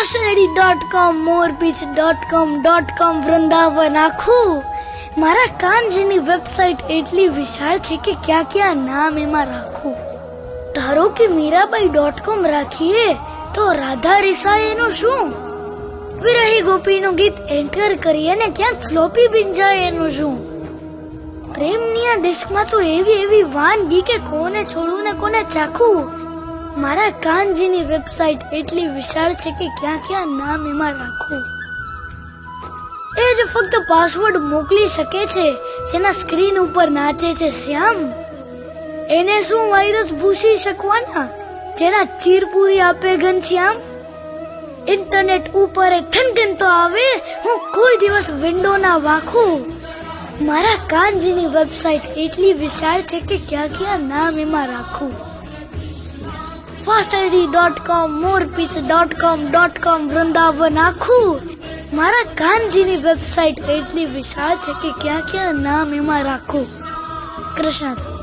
વાસળી.com morepeach.com Vrindavan આખું મારા કાનજીની website એટલી વિશાળ છે કે ક્યાં ક્યાં નામ એમાં રાખું. ધારો કે મીરાબાઈ.com રાખીએ તો રાધા રિસાય એનું શું? વિરહી ગોપીનું ગીત એન્ટર કરીએ ને ક્યાંક ફ્લોપી બિન જાય એનું શું? પ્રેમની આ ડિસ્કમાં તો એવી વાનગી કે કોને છોડવું ને કોને ચાખવું. મારા કાનજીની વેબસાઇટ એટલી વિશાળ છે કે ક્યાં ક્યાં નામ એમાં રાખું. એ જ ફક્ત પાસવર્ડ મોકલી શકે છે જેના સ્ક્રીન ઉપર નાચે છે શ્યામ. એને શું વાયરસ ભૂસી શકવાના જેના ચીરપુરી આપે ઘનશ્યામ. ઇન્ટરનેટ ઉપર ઠનગન તો આવે હું કોઈ દિવસ વિન્ડો ના વાખું. મારા કાનજીની વેબસાઇટ એટલી વિશાળ છે કે ક્યાં ક્યાં નામ એમાં રાખું. વાસળી.com morepeach.com વૃંદાવન આખું મારા કાનજીની વેબસાઇટ એટલી વિશાળ છે કે ક્યાં ક્યાં નામ એમાં રાખું. કૃષ્ણ.